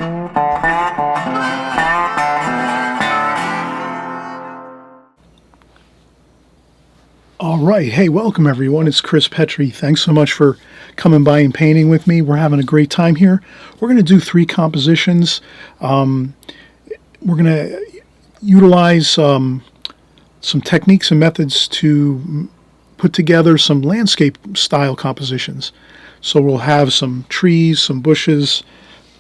All right, hey, welcome everyone. It's Chris Petri. Thanks so much for coming by and painting with me. We're having a great time here. We're going to do 3 compositions. We're going to utilize some techniques and methods to put together some landscape style compositions. So we'll have some trees, some bushes,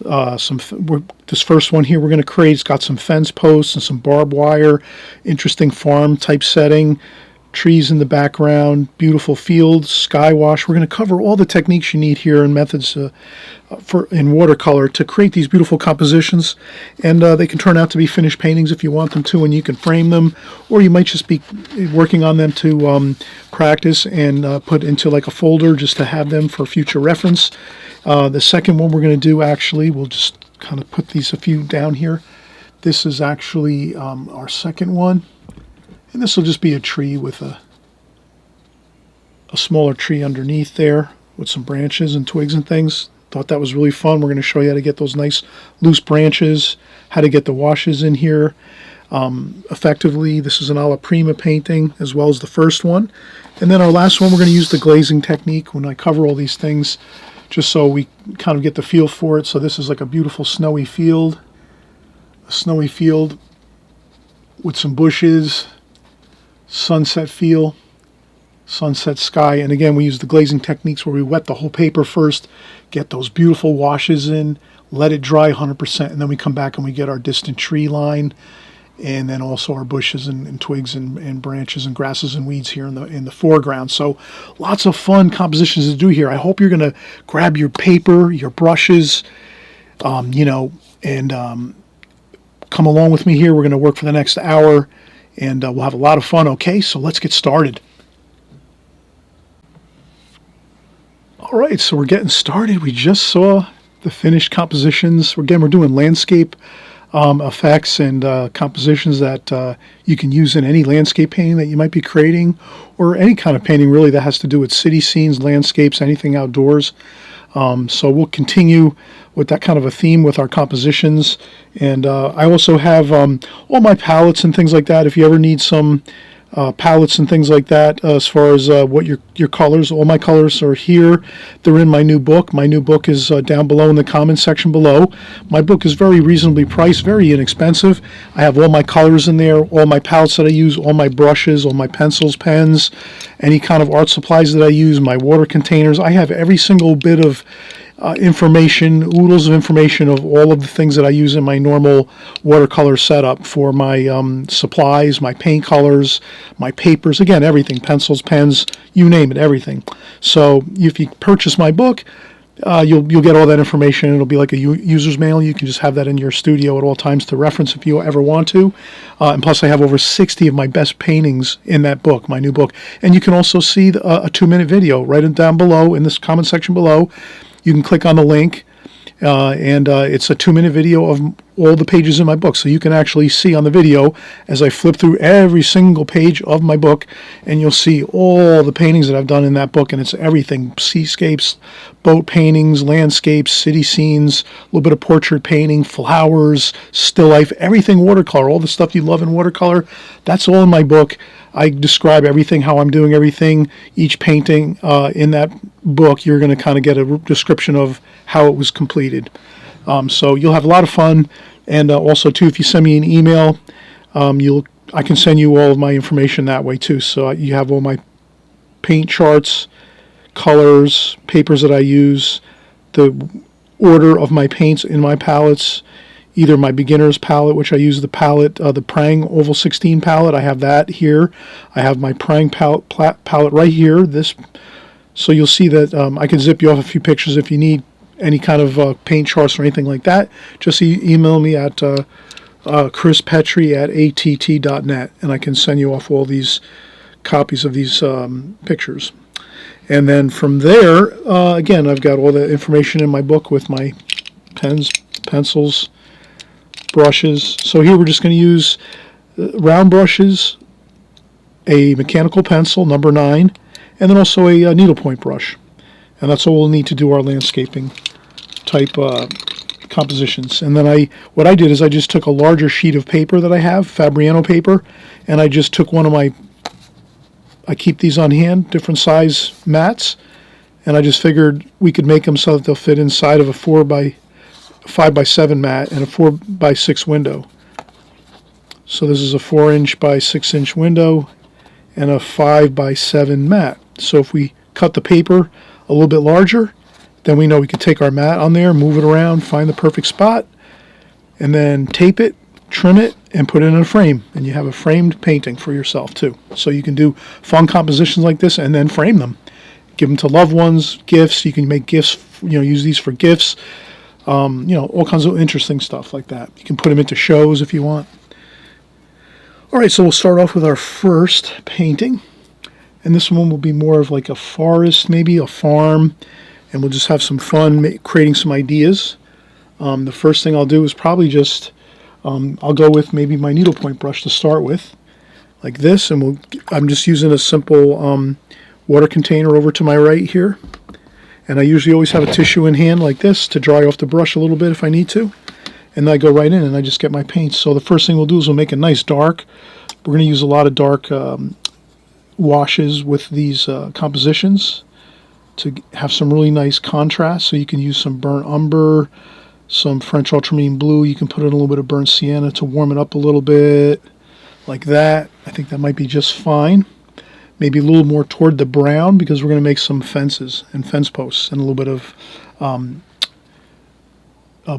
this first one here we're going to create. It's got some fence posts and some barbed wire, interesting farm type setting, trees in the background, beautiful fields, sky wash. We're going to cover all the techniques you need here and methods in watercolor to create these beautiful compositions, and they can turn out to be finished paintings if you want them to, and you can frame them, or you might just be working on them to practice and put into like a folder just to have them for future reference. The second one we're going to do, actually, we'll just kind of put these a few down here. This is actually our second one. And this will just be a tree with a smaller tree underneath there with some branches and twigs and things. Thought that was really fun. We're going to show you how to get those nice loose branches, how to get the washes in here effectively. This is an alla prima painting as well as the first one. And then our last one, we're going to use the glazing technique when I cover all these things, just so we kind of get the feel for it. So this is like a beautiful snowy field, with some bushes, sunset feel, sunset sky. And again, we use the glazing techniques where we wet the whole paper first, get those beautiful washes in, let it dry 100%, and then we come back and we get our distant tree line, and then also our bushes and twigs and branches and grasses and weeds here in the foreground. So lots of fun compositions to do here. I hope you're going to grab your paper, your brushes, and come along with me here. We're going to work for the next hour, and we'll have a lot of fun. Okay, so let's get started. All right, so we're getting started. We just saw the finished compositions. Again, we're doing landscape effects and compositions that you can use in any landscape painting that you might be creating, or any kind of painting really that has to do with city scenes, landscapes, anything outdoors. So we'll continue with that kind of a theme with our compositions. And I also have all my palettes and things like that. If you ever need some palettes and things like that, as far as what your colors, all my colors are here. They're in my new book. My new book is down below in the comments section below. My book is very reasonably priced, very inexpensive. I have all my colors in there, all my palettes that I use, all my brushes, all my pencils, pens, any kind of art supplies that I use, my water containers. I have every single bit of information, oodles of information of all of the things that I use in my normal watercolor setup for my supplies, my paint colors, my papers, again, everything, pencils, pens, you name it, everything. So if you purchase my book, you'll get all that information. It'll be like a user's manual. You can just have that in your studio at all times to reference if you ever want to. And plus, I have over 60 of my best paintings in that book, my new book. And you can also see a 2-minute video right down below in this comment section below. You can click on the link, and it's a 2-minute video of all the pages in my book. So you can actually see on the video as I flip through every single page of my book, and you'll see all the paintings that I've done in that book. And it's everything: seascapes, boat paintings, landscapes, city scenes, a little bit of portrait painting, flowers, still life, everything watercolor, all the stuff you love in watercolor. That's all in my book. I describe everything, how I'm doing everything, each painting in that book. You're going to kind of get a description of how it was completed. So you'll have a lot of fun. And also, too, if you send me an email, I can send you all of my information that way, too. So you have all my paint charts, colors, papers that I use, the order of my paints in my palettes, either my beginner's palette, which I use the palette, the Prang Oval 16 palette. I have that here. I have my Prang palette right here. So you'll see that I can zip you off a few pictures if you need any kind of paint charts or anything like that. Just email me at chrispetri@att.net, and I can send you off all these copies of these pictures. And then from there, again, I've got all the information in my book with my pens, pencils, brushes. So here we're just going to use round brushes, a mechanical pencil, number 9, and then also a needlepoint brush. And that's all we'll need to do our landscaping type compositions. And then what I did is I just took a larger sheet of paper that I have, Fabriano paper, and I just took I keep these on hand, different size mats, and I just figured we could make them so that they'll fit inside of a 5x7 mat and a 4x6 window. So this is a 4" by 6" window and a 5x7 mat. So if we cut the paper a little bit larger, then we know we can take our mat on there, move it around, find the perfect spot, and then tape it, trim it, and put it in a frame. And you have a framed painting for yourself too. So you can do fun compositions like this and then frame them. Give them to loved ones, gifts. You can make gifts, use these for gifts. All kinds of interesting stuff like that. You can put them into shows if you want. All right, so we'll start off with our first painting. And this one will be more of like a forest, maybe a farm. And we'll just have some fun creating some ideas. The first thing I'll do is probably just, I'll go with maybe my needlepoint brush to start with, like this. And I'm just using a simple water container over to my right here. And I usually always have a tissue in hand like this to dry off the brush a little bit if I need to. And then I go right in and I just get my paints. So the first thing we'll do is we'll make a nice dark. We're going to use a lot of dark washes with these compositions to have some really nice contrast. So you can use some burnt umber, some French ultramarine blue. You can put in a little bit of burnt sienna to warm it up a little bit, like that. I think that might be just fine. Maybe a little more toward the brown because we're going to make some fences and fence posts and a little bit of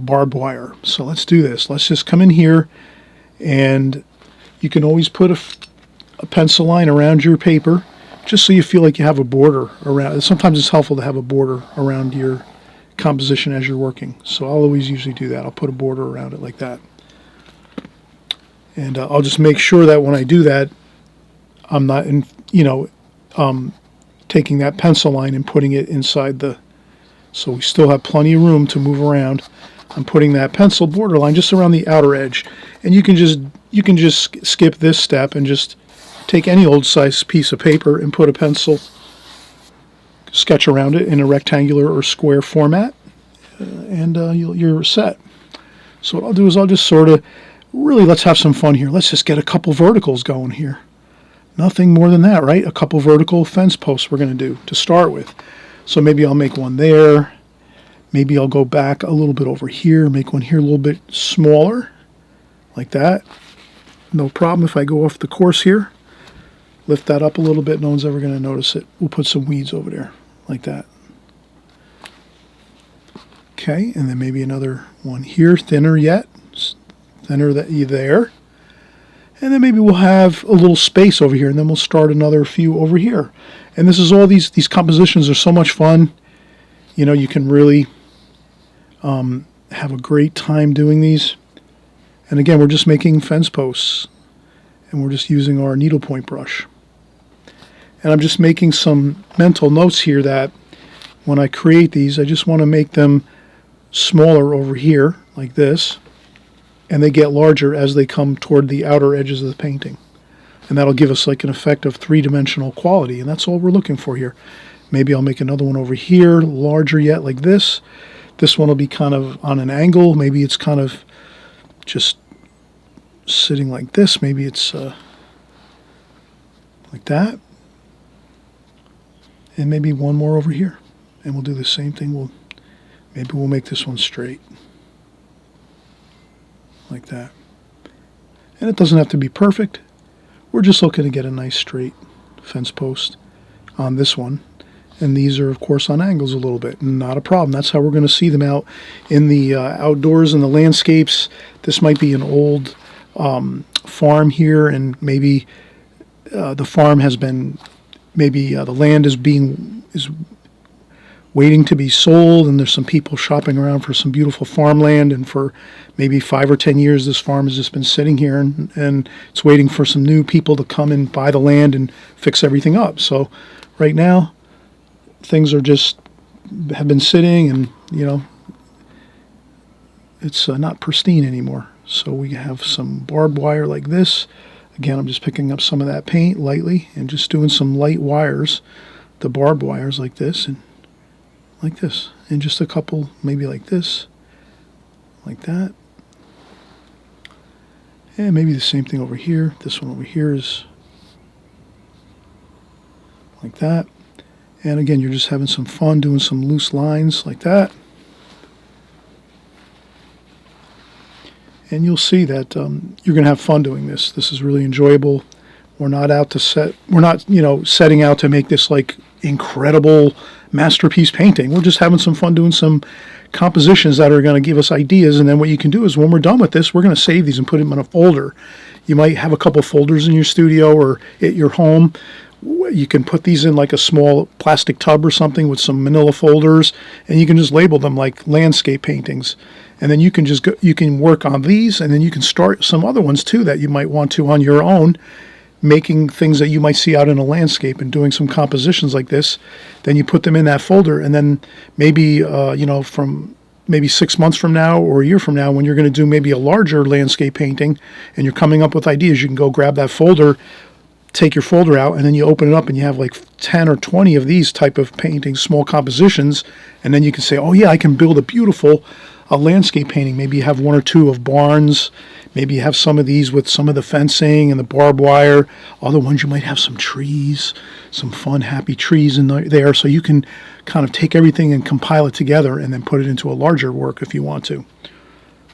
barbed wire. So let's do this. Let's just come in here, and you can always put a pencil line around your paper just so you feel like you have a border around. Sometimes it's helpful to have a border around your composition as you're working. So I'll always usually do that. I'll put a border around it like that. And I'll just make sure that when I do that, I'm not taking that pencil line and putting it inside so we still have plenty of room to move around. I'm putting that pencil border line just around the outer edge. And you can just skip this step and just take any old size piece of paper and put a pencil sketch around it in a rectangular or square format, and you're set. So what I'll do is I'll just sort of let's have some fun here. Let's just get a couple verticals going here. Nothing more than that, right? A couple vertical fence posts we're going to do to start with. So maybe I'll make one there. Maybe I'll go back a little bit over here, make one here a little bit smaller, like that. No problem if I go off the course here. Lift that up a little bit. No one's ever going to notice it. We'll put some weeds over there, like that. Okay, and then maybe another one here, thinner yet. Thinner there. And then maybe we'll have a little space over here, and then we'll start another few over here. And this is all these compositions are so much fun. You can really have a great time doing these. And again, we're just making fence posts, and we're just using our needlepoint brush. And I'm just making some mental notes here that when I create these, I just want to make them smaller over here, like this, and they get larger as they come toward the outer edges of the painting. And that'll give us like an effect of three-dimensional quality, and that's all we're looking for here. Maybe I'll make another one over here, larger yet, like this. This one will be kind of on an angle. Maybe it's kind of just sitting like this. Maybe it's like that. And maybe one more over here. And we'll do the same thing. Maybe we'll make this one straight. Like that. And it doesn't have to be perfect. We're just looking to get a nice straight fence post on this one. And these are, of course, on angles a little bit. Not a problem. That's how we're going to see them out in the outdoors and the landscapes. This might be an old farm here, and maybe the farm has been, the land is waiting to be sold, and there's some people shopping around for some beautiful farmland, and for maybe 5 or 10 years this farm has just been sitting here, and it's waiting for some new people to come and buy the land and fix everything up. So right now things have been sitting, and it's not pristine anymore. So we have some barbed wire like this. Again, I'm just picking up some of that paint lightly and just doing some light wires, the barbed wires like this and like this, and just a couple maybe like this like that. And maybe the same thing over here. This one over here is like that. And again, you're just having some fun doing some loose lines like that. And you'll see that you're going to have fun doing this. This is really enjoyable. We're not out to set, we're not, setting out to make this like incredible masterpiece painting. We're just having some fun doing some compositions that are going to give us ideas. And then what you can do is when we're done with this, we're going to save these and put them in a folder. You might have a couple folders in your studio or at your home. You can put these in like a small plastic tub or something with some manila folders, and you can just label them like landscape paintings. And then you can just you can work on these, and then you can start some other ones too that you might want to on your own, making things that you might see out in a landscape and doing some compositions like this. Then you put them in that folder, and then maybe from maybe 6 months from now or a year from now, when you're going to do maybe a larger landscape painting and you're coming up with ideas, you can go grab that folder, take your folder out, and then you open it up and you have like 10 or 20 of these type of paintings, small compositions, and then you can say, oh yeah, I can build a beautiful landscape painting. Maybe you have one or two of barns, maybe you have some of these with some of the fencing and the barbed wire. Other ones you might have some trees, some fun happy trees in there, so you can kind of take everything and compile it together and then put it into a larger work if you want to.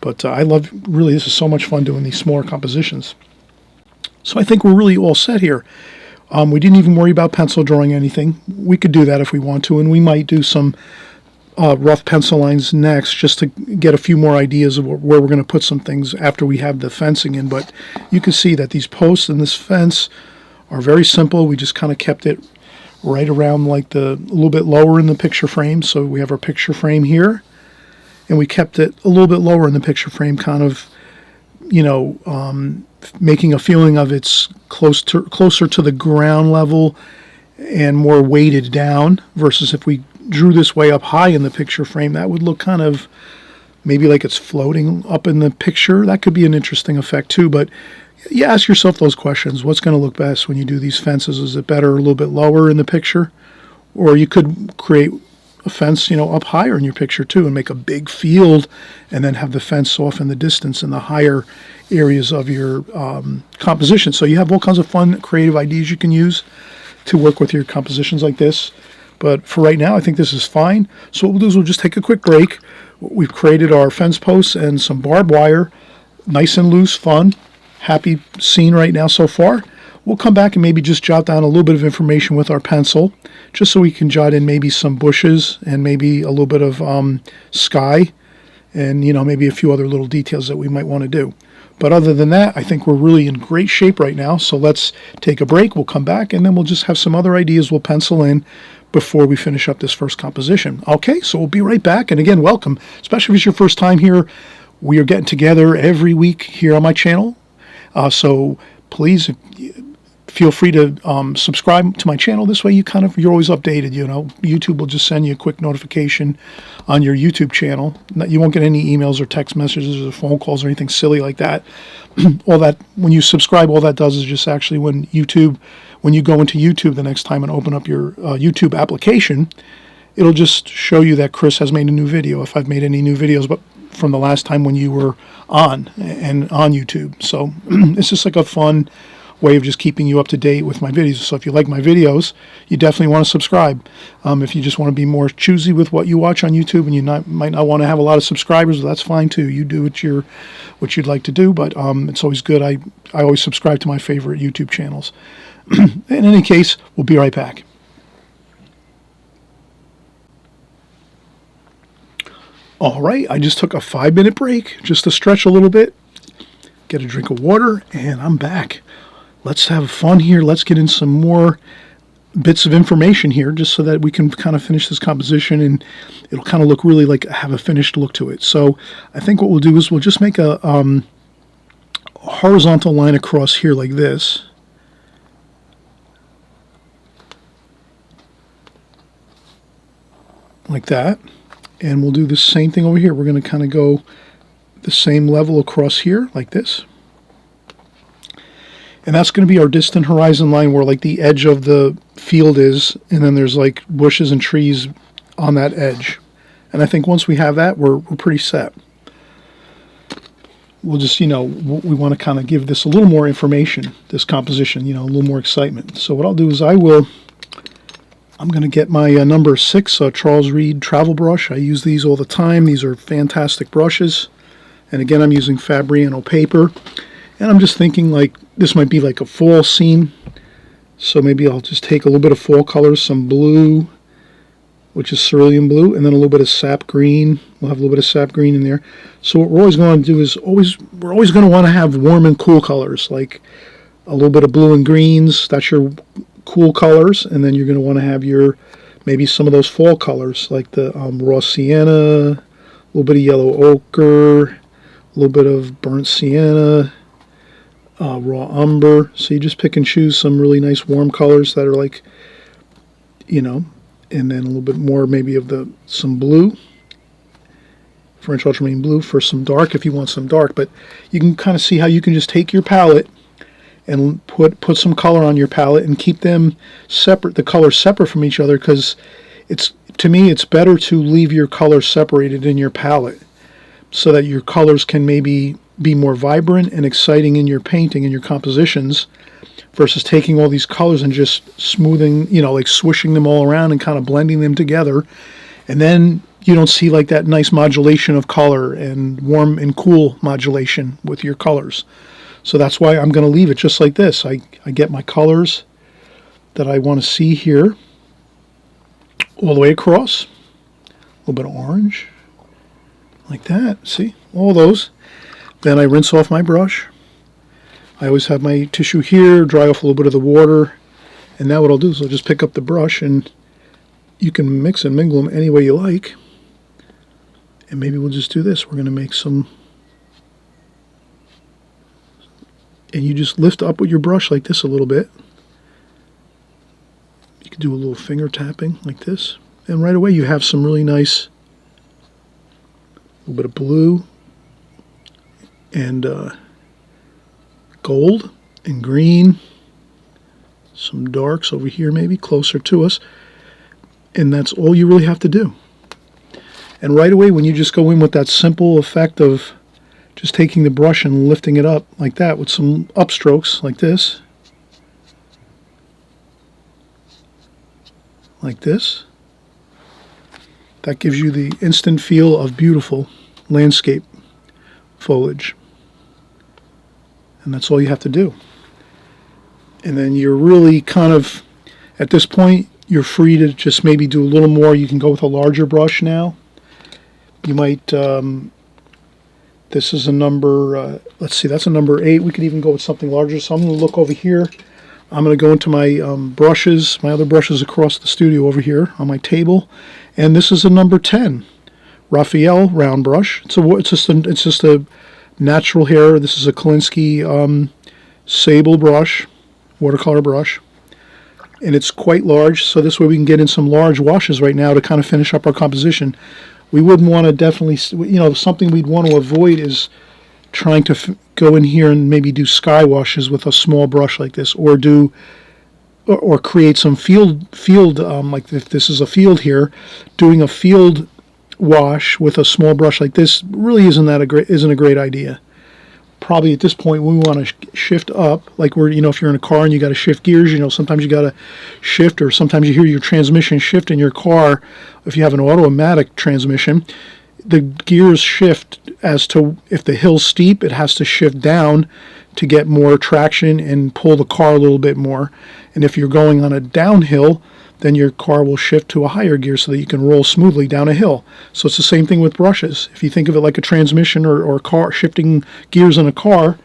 But I love, really, this is so much fun doing these smaller compositions. So I think we're really all set here. We didn't even worry about pencil drawing anything. We could do that if we want to, and we might do some rough pencil lines next just to get a few more ideas of where we're going to put some things after we have the fencing in. But you can see that these posts and this fence are very simple. We just kind of kept it right around like a little bit lower in the picture frame. So we have our picture frame here, and we kept it a little bit lower in the picture frame, kind of, making a feeling of it's closer to the ground level and more weighted down, versus if we drew this way up high in the picture frame, that would look kind of maybe like it's floating up in the picture. That could be an interesting effect too. But you ask yourself those questions. What's going to look best when you do these fences? Is it better a little bit lower in the picture? Or you could create a fence, up higher in your picture too, and make a big field and then have the fence off in the distance in the higher areas of your composition. So you have all kinds of fun, creative ideas you can use to work with your compositions like this. But for right now, I think this is fine. So what we'll do is we'll just take a quick break. We've created our fence posts and some barbed wire. Nice and loose, fun, happy scene right now so far. We'll come back and maybe just jot down a little bit of information with our pencil, just so we can jot in maybe some bushes and maybe a little bit of sky and, maybe a few other little details that we might want to do. But other than that, I think we're really in great shape right now. So let's take a break. We'll come back, and then we'll just have some other ideas we'll pencil in before we finish up this first composition. Okay, so we'll be right back. And again, welcome, especially if it's your first time here. We are getting together every week here on my channel. So please feel free to subscribe to my channel. This way you're always updated. YouTube will just send you a quick notification on your YouTube channel. You won't get any emails or text messages or phone calls or anything silly like that. All that, when you subscribe, all that does is just actually when you go into YouTube the next time and open up your YouTube application, it'll just show you that Chris has made a new video, if I've made any new videos, but from the last time when you were on YouTube. So it's just like a fun way of just keeping you up to date with my videos. So if you like my videos, you definitely want to subscribe. If you just want to be more choosy with what you watch on YouTube and you might not want to have a lot of subscribers, that's fine too. You do what you'd like to do, but it's always good. I always subscribe to my favorite YouTube channels. In any case, we'll be right back. All right, I just took a 5-minute break just to stretch a little bit, get a drink of water, and I'm back. Let's have fun here. Let's get in some more bits of information here just so that we can kind of finish this composition and it'll kind of look really like have a finished look to it. So I think what we'll do is we'll just make a horizontal line across here like this. Like that. And we'll do the same thing over here. We're going to kind of go the same level across here like this. And that's going to be our distant horizon line where like the edge of the field is, and then there's like bushes and trees on that edge. And I think once we have that, we're pretty set. we'll just, we want to kind of give this a little more information, this composition, a little more excitement. So what I'll do is I'm going to get my number 6 Charles Reed travel brush. I use these all the time. These are fantastic brushes. And again, I'm using Fabriano paper. And I'm just thinking like this might be like a fall scene. So maybe I'll just take a little bit of fall colors, some blue, which is cerulean blue, and then a little bit of sap green. We'll have a little bit of sap green in there. So what we're always going to do is we're always going to want to have warm and cool colors, like a little bit of blue and greens. That's your cool colors, and then you're going to want to have maybe some of those fall colors, like the raw sienna, a little bit of yellow ochre, a little bit of burnt sienna, raw umber. So you just pick and choose some really nice warm colors that are like, and then a little bit more maybe of some blue, French ultramarine blue for some dark if you want some dark. But you can kind of see how you can just take your palette and put some color on your palette and keep them separate, the colors separate from each other, because to me it's better to leave your colors separated in your palette so that your colors can maybe be more vibrant and exciting in your painting and your compositions, versus taking all these colors and just smoothing, like swishing them all around and kind of blending them together. And then you don't see like that nice modulation of color and warm and cool modulation with your colors. So that's why I'm going to leave it just like this. I get my colors that I want to see here all the way across. A little bit of orange, like that. See, all those. Then I rinse off my brush. I always have my tissue here, dry off a little bit of the water, and now what I'll do is I'll just pick up the brush, and you can mix and mingle them any way you like. And maybe we'll just do this. We're going to make some, and you just lift up with your brush like this a little bit. You can do a little finger tapping like this, and right away you have some really nice, a little bit of blue and gold and green, some darks over here maybe closer to us, and that's all you really have to do. And right away when you just go in with that simple effect of just taking the brush and lifting it up like that with some upstrokes like this, that gives you the instant feel of beautiful landscape foliage. And that's all you have to do. And then you're really kind of, at this point, you're free to just maybe do a little more. You can go with a larger brush now. You might, this is a number, let's see, that's a number 8. We could even go with something larger. So I'm going to look over here. I'm going to go into my brushes, my other brushes across the studio over here on my table. And this is a number 10, Raphael round brush. It's just a natural hair. This is a Kolinsky sable brush, watercolor brush, and it's quite large, so this way we can get in some large washes right now to kind of finish up our composition. We wouldn't want to definitely, something we'd want to avoid is trying to go in here and maybe do sky washes with a small brush like this, or create some field like if this is a field here, doing a field wash with a small brush like this really isn't a great idea. Probably at this point we want to shift up, like if you're in a car and you got to shift gears, sometimes you got to shift, or sometimes you hear your transmission shift in your car. If you have an automatic transmission, the gears shift as to, if the hill's steep, it has to shift down to get more traction and pull the car a little bit more. And if you're going on a downhill, then your car will shift to a higher gear so that you can roll smoothly down a hill. So it's the same thing with brushes. If you think of it like a transmission or car, shifting gears in a car,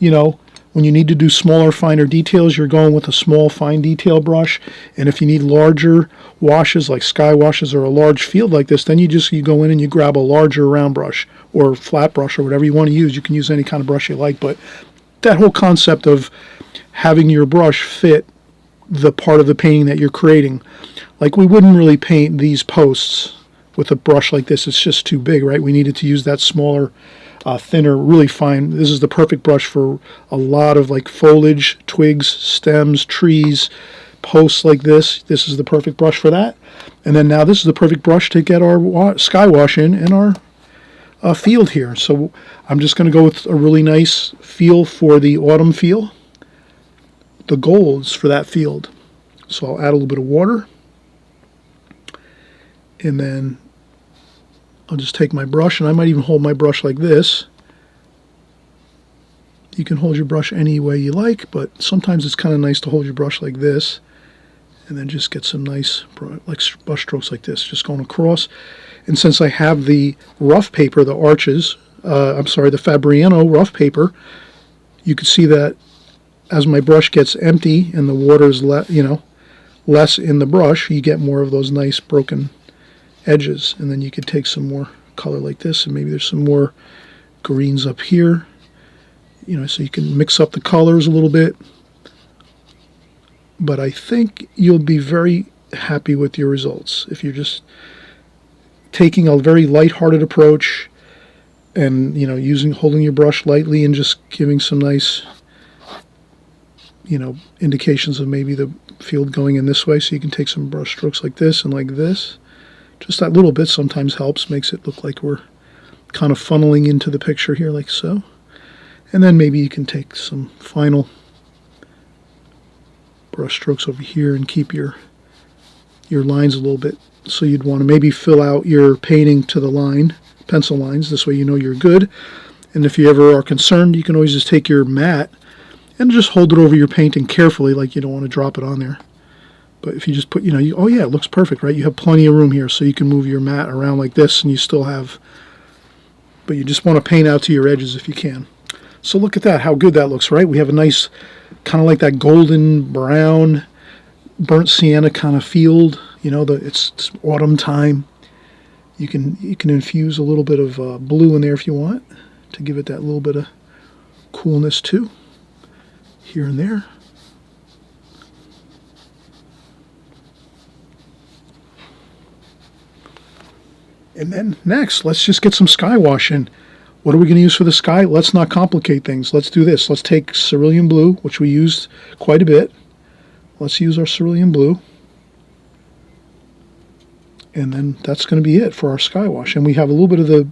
when you need to do smaller, finer details, you're going with a small, fine detail brush. And if you need larger washes, like sky washes or a large field like this, then you go in and you grab a larger round brush or flat brush or whatever you want to use. You can use any kind of brush you like, but that whole concept of having your brush fit the part of the painting that you're creating. Like, we wouldn't really paint these posts with a brush like this. It's just too big, right? We needed to use that smaller, thinner, really fine. This is the perfect brush for a lot of like foliage, twigs, stems, trees, posts like this. This is the perfect brush for that. And then now this is the perfect brush to get our sky wash in and our field here. So I'm just going to go with a really nice feel for the autumn feel. The golds for that field. So I'll add a little bit of water. And then I'll just take my brush, and I might even hold my brush like this. You can hold your brush any way you like, but sometimes it's kind of nice to hold your brush like this and then just get some nice brush strokes like this, just going across. And since I have the rough paper, the arches, the Fabriano rough paper, you can see that as my brush gets empty and the water's less in the brush, you get more of those nice broken edges. And then you could take some more color like this, and maybe there's some more greens up here. So you can mix up the colors a little bit. But I think you'll be very happy with your results if you're just taking a very light-hearted approach and, holding your brush lightly and just giving some nice, indications of maybe the field going in this way. So you can take some brush strokes like this and like this. Just that little bit sometimes helps, makes it look like we're kind of funneling into the picture here like so. And then maybe you can take some final brush strokes over here and keep your lines a little bit. So you'd want to maybe fill out your painting to the line, pencil lines. This way you know you're good. And if you ever are concerned, you can always just take your mat and just hold it over your painting carefully, like you don't want to drop it on there. But if you just put, oh yeah, it looks perfect, right? You have plenty of room here, so you can move your mat around like this, and you still have, but you just want to paint out to your edges if you can. So look at that, how good that looks, right? We have a nice, kind of like that golden brown, burnt sienna kind of field. It's autumn time. You can infuse a little bit of blue in there if you want to give it that little bit of coolness too, here and there. And then next, let's just get some sky wash in. What are we going to use for the sky? Let's not complicate things. Let's do this. Let's take cerulean blue, which we used quite a bit. Let's use our cerulean blue. And then that's going to be it for our sky wash. And we have a little bit of the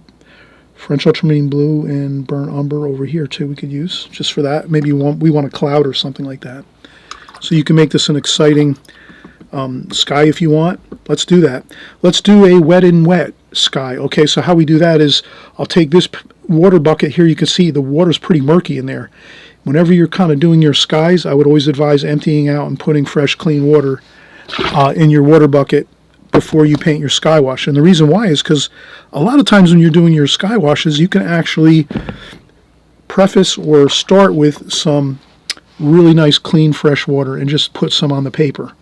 French ultramarine blue and burnt umber over here too we could use just for that. Maybe we want a cloud or something like that. So you can make this an exciting sky if you want. Let's do that. Let's do a wet in wet sky. Okay, so how we do that is I'll take this water bucket here. You can see the water's pretty murky in there. Whenever you're kind of doing your skies, I would always advise emptying out and putting fresh, clean water in your water bucket before you paint your sky wash. And the reason why is because a lot of times when you're doing your sky washes, you can actually preface or start with some really nice, clean, fresh water and just put some on the paper.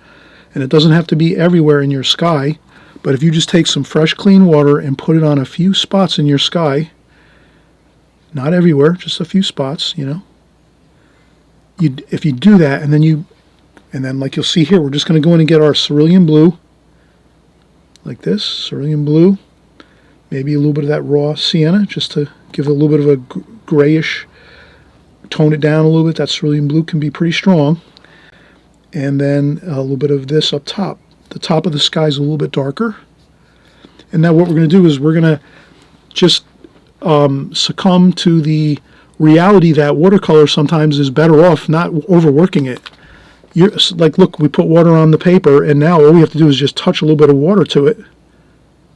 And it doesn't have to be everywhere in your sky, but if you just take some fresh, clean water and put it on a few spots in your sky, not everywhere, just a few spots, if you do that, and then like you'll see here, we're just going to go in and get our cerulean blue, like this, cerulean blue, maybe a little bit of that raw sienna, just to give it a little bit of a grayish, tone it down a little bit. That cerulean blue can be pretty strong. And then a little bit of this up top. The top of the sky is a little bit darker. And now what we're going to do is we're going to just succumb to the reality that watercolor sometimes is better off not overworking it. Look, we put water on the paper, and now all we have to do is just touch a little bit of water to it.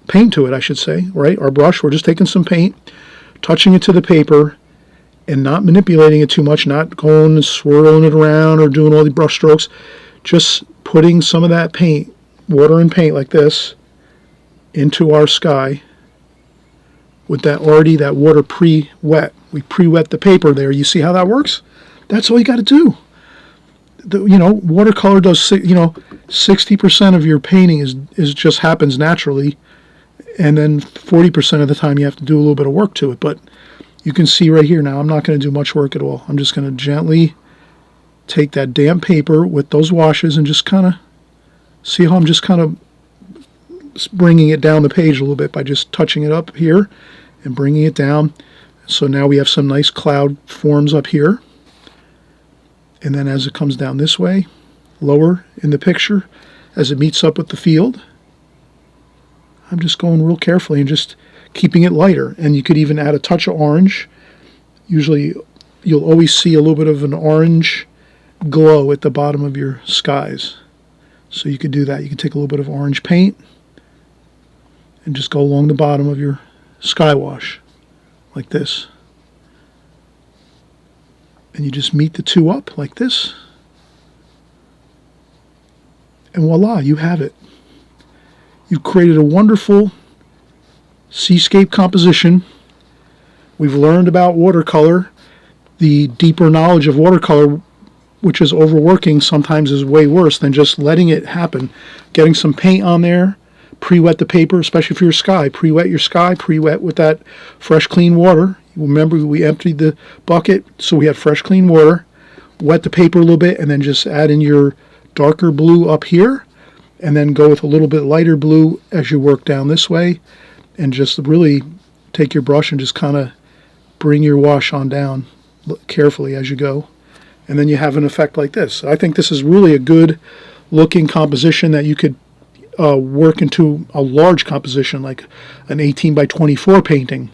Paint to it, I should say, right? Our brush, we're just taking some paint, touching it to the paper, and not manipulating it too much, not going and swirling it around or doing all the brush strokes. Just putting some of that paint, water and paint like this, into our sky with that water pre-wet. We pre-wet the paper there. You see how that works? That's all you got to do. Watercolor does, 60% of your painting is just happens naturally, and then 40% of the time you have to do a little bit of work to it. But you can see right here now, I'm not going to do much work at all. I'm just going to gently take that damp paper with those washes and just kind of see how I'm just kind of bringing it down the page a little bit by just touching it up here and bringing it down. So now we have some nice cloud forms up here. And then as it comes down this way, lower in the picture, as it meets up with the field, I'm just going real carefully and just keeping it lighter. And you could even add a touch of orange. Usually you'll always see a little bit of an orange glow at the bottom of your skies. So you could do that. You could take a little bit of orange paint and just go along the bottom of your sky wash like this. And you just meet the two up like this. And voila, you have it. You've created a wonderful seascape composition. We've learned about watercolor. The deeper knowledge of watercolor, which is overworking, sometimes is way worse than just letting it happen. Getting some paint on there, pre-wet the paper, especially for your sky. Pre-wet your sky, pre-wet with that fresh, clean water. Remember, we emptied the bucket, so we had fresh, clean water. Wet the paper a little bit, and then just add in your darker blue up here, and then go with a little bit lighter blue as you work down this way, and just really take your brush and just kind of bring your wash on down carefully as you go. And then you have an effect like this. I think this is really a good looking composition that you could work into a large composition, like an 18 by 24 painting,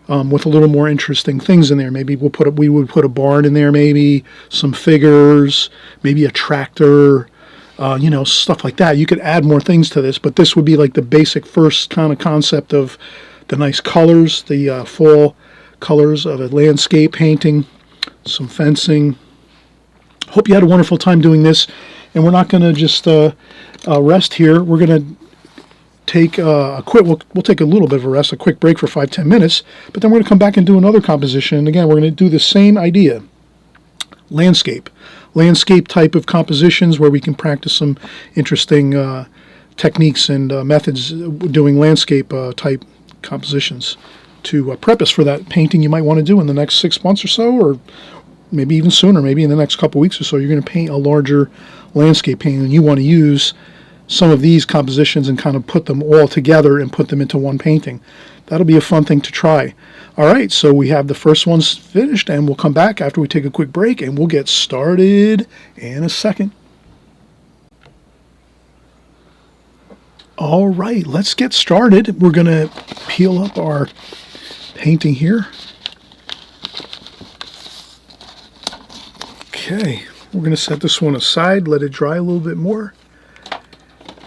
with a little more interesting things in there. Maybe we would put a barn in there, maybe some figures, maybe a tractor, stuff like that. You could add more things to this, but this would be like the basic first kind of concept of the nice colors, the fall colors of a landscape painting, some fencing. Hope you had a wonderful time doing this, and we're not going to just rest here. We're going to take we'll take a little bit of a rest, a quick break for 5-10 minutes, but then we're going to come back and do another composition. And again, we're going to do the same idea, landscape type of compositions where we can practice some interesting techniques and methods doing landscape type compositions to prep us for that painting you might want to do in the next 6 months or so, or maybe even sooner. Maybe in the next couple weeks or so, you're going to paint a larger landscape painting, and you want to use some of these compositions and kind of put them all together and put them into one painting. That'll be a fun thing to try. All right, so we have the first ones finished, and we'll come back after we take a quick break, and we'll get started in a second. All right, let's get started. We're going to peel up our painting here. Okay, we're going to set this one aside, let it dry a little bit more.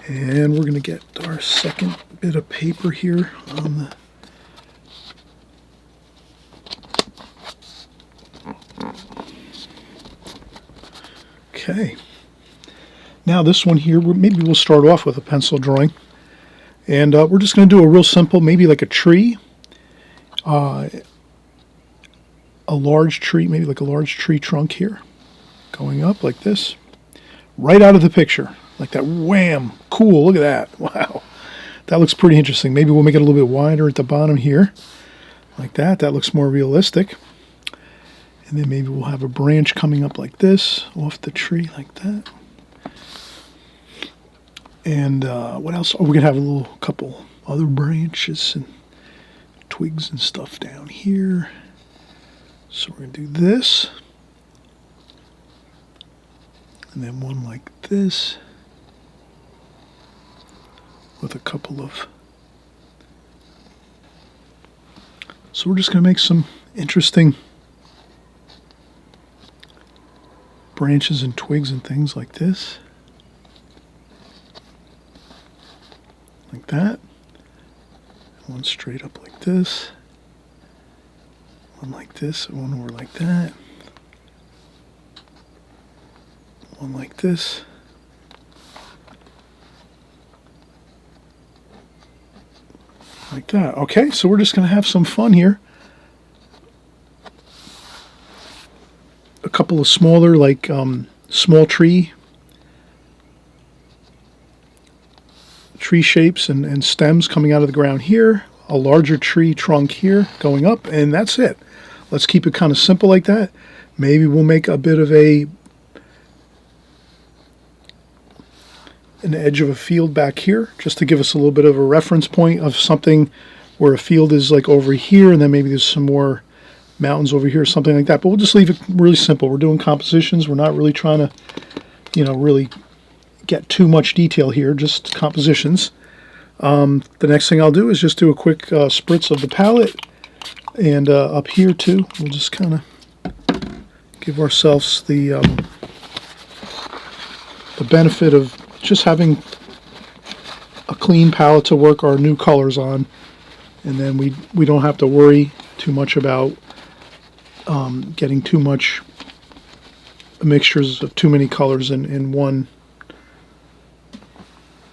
And we're going to get our second bit of paper here on the okay. Now this one here, maybe we'll start off with a pencil drawing. And we're just going to do a real simple, maybe like a tree. A large tree, maybe like a large tree trunk here. Going up like this. Right out of the picture. Like that, wham, cool, look at that, wow. That looks pretty interesting. Maybe we'll make it a little bit wider at the bottom here, like that. That looks more realistic. And then maybe we'll have a branch coming up like this, off the tree like that. And what else? Oh, we're going to have a couple other branches and twigs and stuff down here. So we're going to do this. And then one like this. With a couple of, so we're just going to make some interesting branches and twigs and things like this, like that. One straight up like this, one like this, one more like that, one like this. Like that. Okay, so we're just going to have some fun here. A couple of smaller, like small tree shapes and stems coming out of the ground here. A larger tree trunk here going up, and that's it. Let's keep it kind of simple like that. Maybe we'll make a bit of an edge of a field back here, just to give us a little bit of a reference point of something where a field is like over here, and then maybe there's some more mountains over here, something like that. But we'll just leave it really simple. We're doing compositions. We're not really trying to, really get too much detail here, just compositions. The next thing I'll do is just do a quick spritz of the palette, and up here too, we'll just kind of give ourselves the benefit of just having a clean palette to work our new colors on, and then we don't have to worry too much about getting too much mixtures of too many colors in one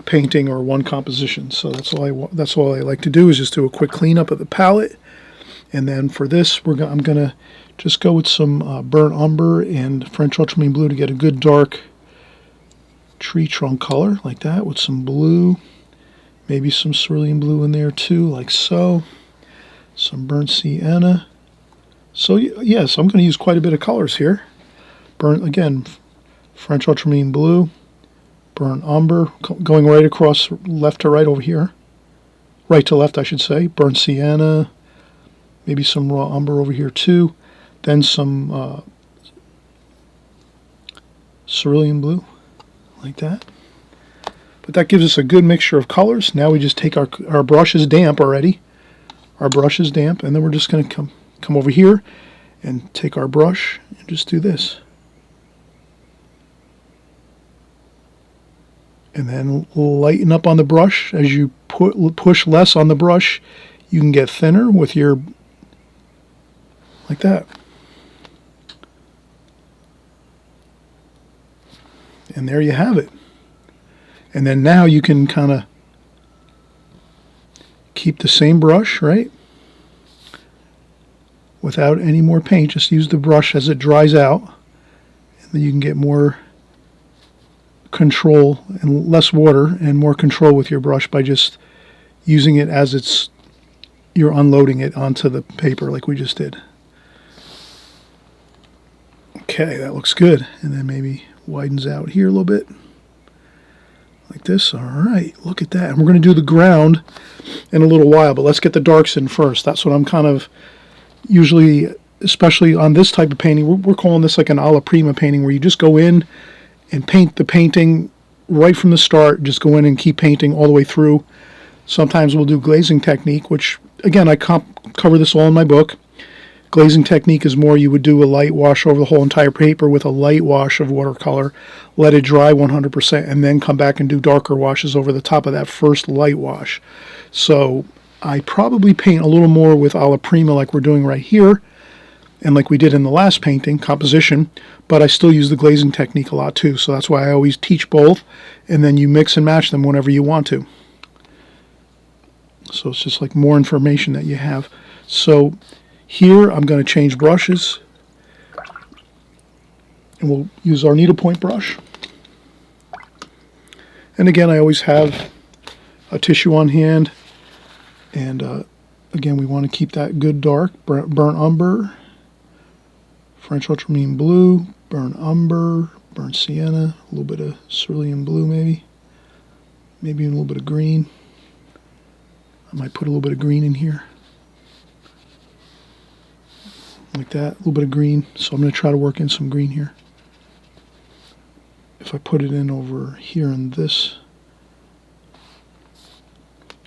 painting or one composition. So that's all I like to do, is just do a quick cleanup of the palette. And then for this, I'm gonna just go with some burnt umber and French ultramarine blue to get a good dark tree trunk color like that, with some blue, maybe some cerulean blue in there too, like so. Some burnt sienna. So yes, I'm going to use quite a bit of colors here. Burnt, again, French ultramarine blue, burnt umber, going right across left to right over here. Right to left, I should say. Burnt sienna, maybe some raw umber over here too. Then some cerulean blue, like that. But that gives us a good mixture of colors. Now we just take our brush is damp already. Our brush is damp, and then we're just going to come over here and take our brush and just do this. And then lighten up on the brush. As you push less on the brush, you can get thinner with your, like that. And there you have it. And then now you can kind of keep the same brush, right? Without any more paint, just use the brush as it dries out. And then you can get more control and less water and more control with your brush by just using it as you're unloading it onto the paper like we just did. Okay, that looks good. And then maybe widens out here a little bit. Like this. All right, look at that. And we're going to do the ground in a little while, but let's get the darks in first. That's what I'm kind of usually, especially on this type of painting, we're calling this like an alla prima painting, where you just go in and paint the painting right from the start. Just go in and keep painting all the way through. Sometimes we'll do glazing technique, which, again, I cover this all in my book. Glazing technique is more, you would do a light wash over the whole entire paper with a light wash of watercolor, let it dry 100%, and then come back and do darker washes over the top of that first light wash. So I probably paint a little more with alla prima like we're doing right here, and like we did in the last painting, composition, but I still use the glazing technique a lot too. So that's why I always teach both, and then you mix and match them whenever you want to. So it's just like more information that you have. So here I'm going to change brushes, and we'll use our needlepoint brush. And again, I always have a tissue on hand, and again, we want to keep that good dark. Burnt umber, French ultramarine blue, burnt umber, burnt sienna, a little bit of cerulean blue maybe a little bit of green. I might put a little bit of green in here. Like that, a little bit of green. So I'm going to try to work in some green here. If I put it in over here in this,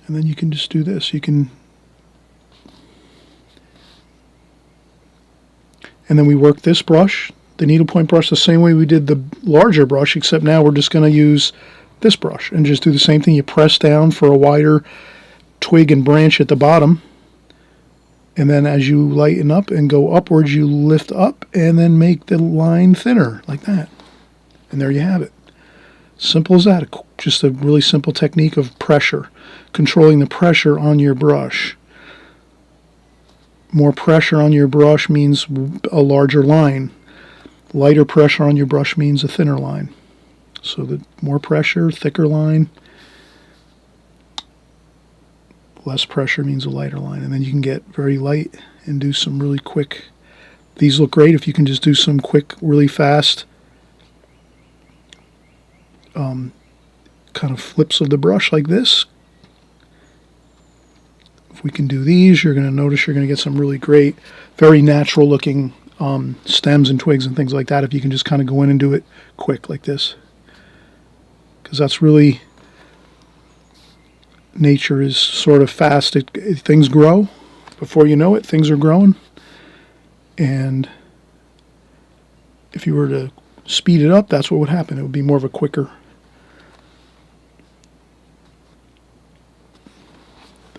and then you can just do this. You can, and then we work this brush, the needlepoint brush, the same way we did the larger brush, except now we're just going to use this brush and just do the same thing. You press down for a wider twig and branch at the bottom. And then as you lighten up and go upwards, you lift up and then make the line thinner, like that. And there you have it. Simple as that. Just a really simple technique of pressure. Controlling the pressure on your brush. More pressure on your brush means a larger line. Lighter pressure on your brush means a thinner line. So the more pressure, thicker line. Less pressure means a lighter line, and then you can get very light and do some really quick. These look great if you can just do some quick, really fast kind of flips of the brush like this. If we can do these, you're going to notice you're going to get some really great, very natural looking stems and twigs and things like that if you can just kind of go in and do it quick like this. Because that's really nature is sort of fast. Things grow. Before you know it, things are growing. And if you were to speed it up, that's what would happen. It would be more of a quicker.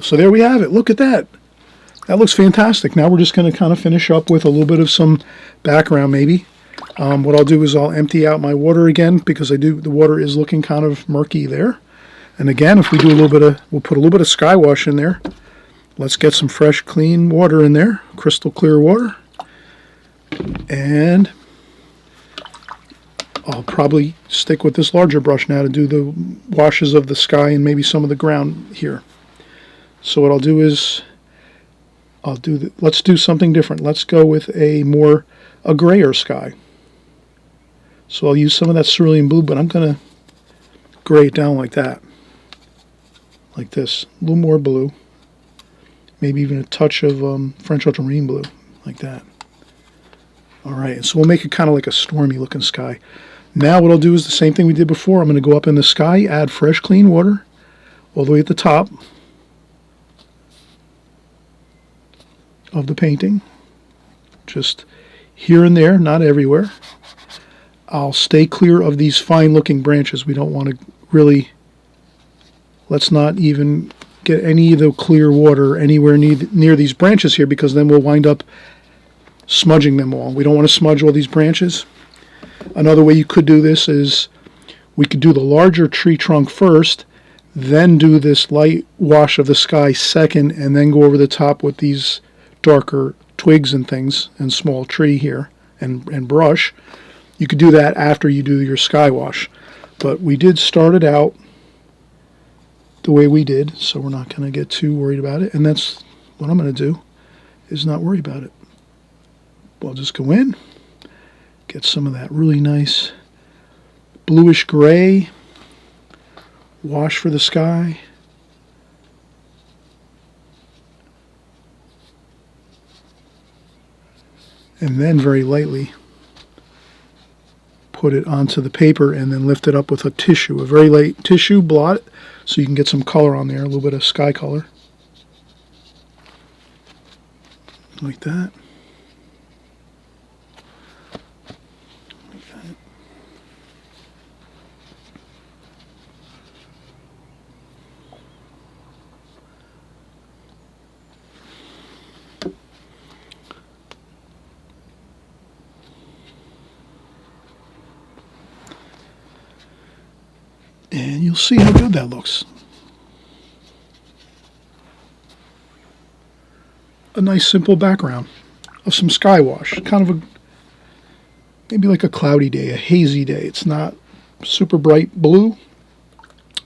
So there we have it. Look at that. That looks fantastic. Now we're just going to kind of finish up with a little bit of some background maybe. What I'll do is I'll empty out my water again because the water is looking kind of murky there. And again, if we do we'll put a little bit of sky wash in there. Let's get some fresh, clean water in there, crystal clear water. And I'll probably stick with this larger brush now to do the washes of the sky and maybe some of the ground here. So what I'll do is let's do something different. Let's go with a grayer sky. So I'll use some of that cerulean blue, but I'm going to gray it down like that. Like this. A little more blue. Maybe even a touch of French ultramarine blue, like that. All right, so we'll make it kind of like a stormy looking sky. Now what I'll do is the same thing we did before. I'm going to go up in the sky, add fresh, clean water all the way at the top of the painting. Just here and there, not everywhere. I'll stay clear of these fine looking branches. We don't want to really, let's not even get any of the clear water anywhere near these branches here, because then we'll wind up smudging them all. We don't want to smudge all these branches. Another way you could do this is we could do the larger tree trunk first, then do this light wash of the sky second, and then go over the top with these darker twigs and things and small tree here and brush. You could do that after you do your sky wash. But we did start it out the way we did, so we're not going to get too worried about it. And that's what I'm going to do, is not worry about it. I'll just go in, get some of that really nice bluish gray wash for the sky. And then very lightly put it onto the paper and then lift it up with a tissue, a very light tissue, blot, so you can get some color on there, a little bit of sky color. Like that. And you'll see how good that looks. A nice simple background of some sky wash. Kind of maybe like a cloudy day, a hazy day. It's not super bright blue.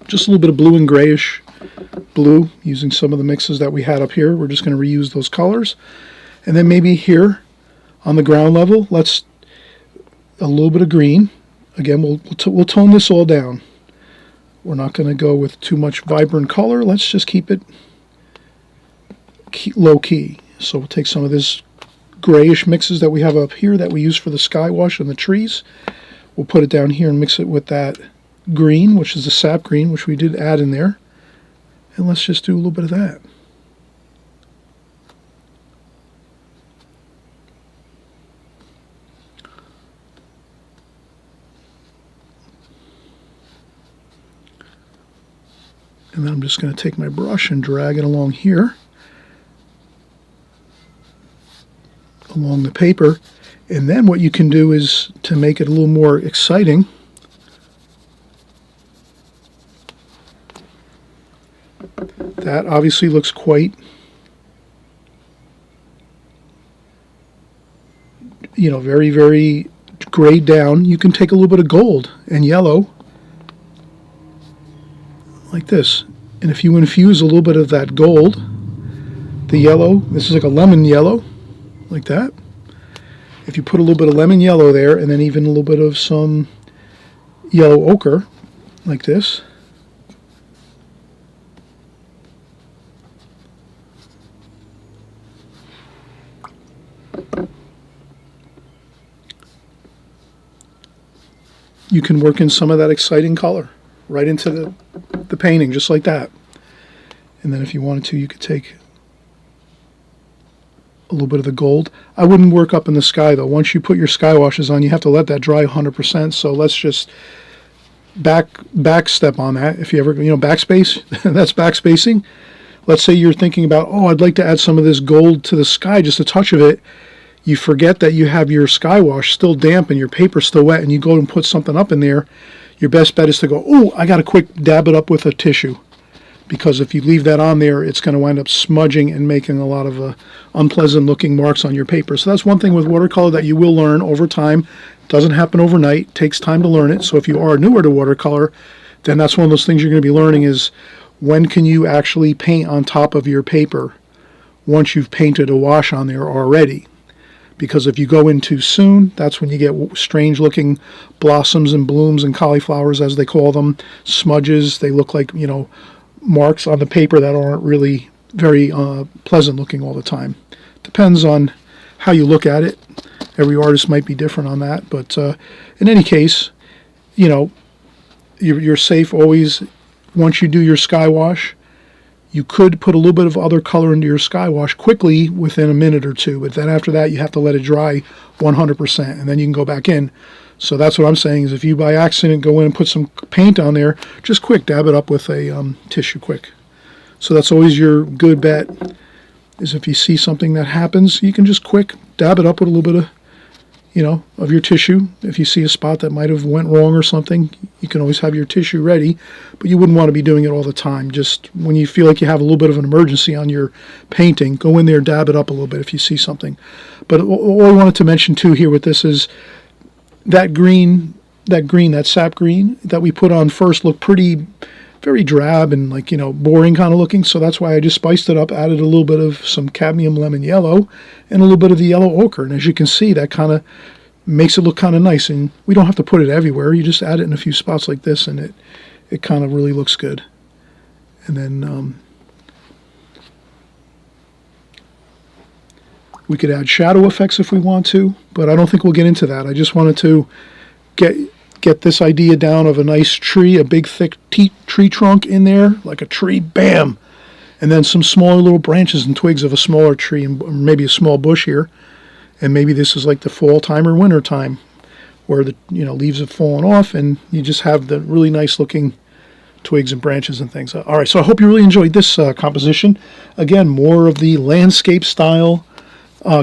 Just a little bit of blue and grayish blue using some of the mixes that we had up here. We're just going to reuse those colors. And then maybe here on the ground level, let's a little bit of green. Again, we'll tone this all down. We're not going to go with too much vibrant color. Let's just keep it low key. So we'll take some of this grayish mixes that we have up here that we use for the sky wash and the trees. We'll put it down here and mix it with that green, which is the sap green, which we did add in there. And let's just do a little bit of that. And then I'm just going to take my brush and drag it along here, along the paper. And then what you can do is, to make it a little more exciting, that obviously looks quite, very, very grayed down. You can take a little bit of gold and yellow, like this. And if you infuse a little bit of that gold, the yellow, this is like a lemon yellow, like that. If you put a little bit of lemon yellow there, and then even a little bit of some yellow ochre, like this. You can work in some of that exciting color right into the painting, just like that. And then if you wanted to, you could take a little bit of the gold. I wouldn't work up in the sky though. Once you put your sky washes on, you have to let that dry 100%. So let's just back step on that. If you ever, backspace, that's backspacing. Let's say you're thinking about, oh, I'd like to add some of this gold to the sky, just a touch of it. You forget that you have your sky wash still damp and your paper's still wet, and you go and put something up in there. Your best bet is to go, oh, I got to quick dab it up with a tissue. Because if you leave that on there, it's going to wind up smudging and making a lot of unpleasant looking marks on your paper. So that's one thing with watercolor that you will learn over time. It doesn't happen overnight. It takes time to learn it. So if you are newer to watercolor, then that's one of those things you're going to be learning is when can you actually paint on top of your paper once you've painted a wash on there already. Because if you go in too soon, that's when you get strange looking blossoms and blooms and cauliflowers, as they call them, smudges. They look like, marks on the paper that aren't really very pleasant looking all the time. Depends on how you look at it. Every artist might be different on that. But in any case, you're safe always. Once you do your sky wash, you could put a little bit of other color into your sky wash quickly within a minute or two, but then after that you have to let it dry 100%, and then you can go back in. So that's what I'm saying is if you by accident go in and put some paint on there, just quick dab it up with a tissue quick. So that's always your good bet, is if you see something that happens, you can just quick dab it up with a little bit of of your tissue. If you see a spot that might have went wrong or something, you can always have your tissue ready, but you wouldn't want to be doing it all the time. Just when you feel like you have a little bit of an emergency on your painting, go in there, dab it up a little bit if you see something. But all I wanted to mention too here with this is that that sap green that we put on first looked very drab and boring kind of looking. So that's why I just spiced it up, added a little bit of some cadmium lemon yellow and a little bit of the yellow ochre. And as you can see, that kind of makes it look kind of nice. And we don't have to put it everywhere. You just add it in a few spots like this and it kind of really looks good. And then we could add shadow effects if we want to, but I don't think we'll get into that. I just wanted to get this idea down of a nice tree, a big thick tree trunk in there, like a tree, bam, and then some smaller little branches and twigs of a smaller tree, and maybe a small bush here, and maybe this is like the fall time or winter time, where the leaves have fallen off, and you just have the really nice looking twigs and branches and things. All right, so I hope you really enjoyed this composition. Again, more of the landscape style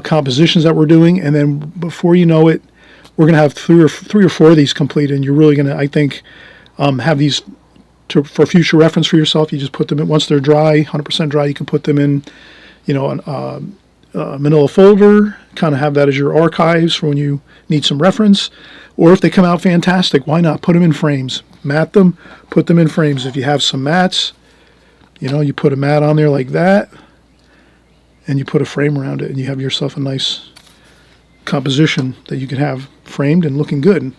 compositions that we're doing, and then before you know it, we're going to have three or four of these completed, and you're really going to, I think, have these for future reference for yourself. You just put them in, once they're dry, 100% dry, you can put them in, a manila folder, kind of have that as your archives for when you need some reference. Or if they come out fantastic, why not put them in frames? Mat them, put them in frames. If you have some mats, you put a mat on there like that, and you put a frame around it, and you have yourself a nice composition that you can have framed and looking good, and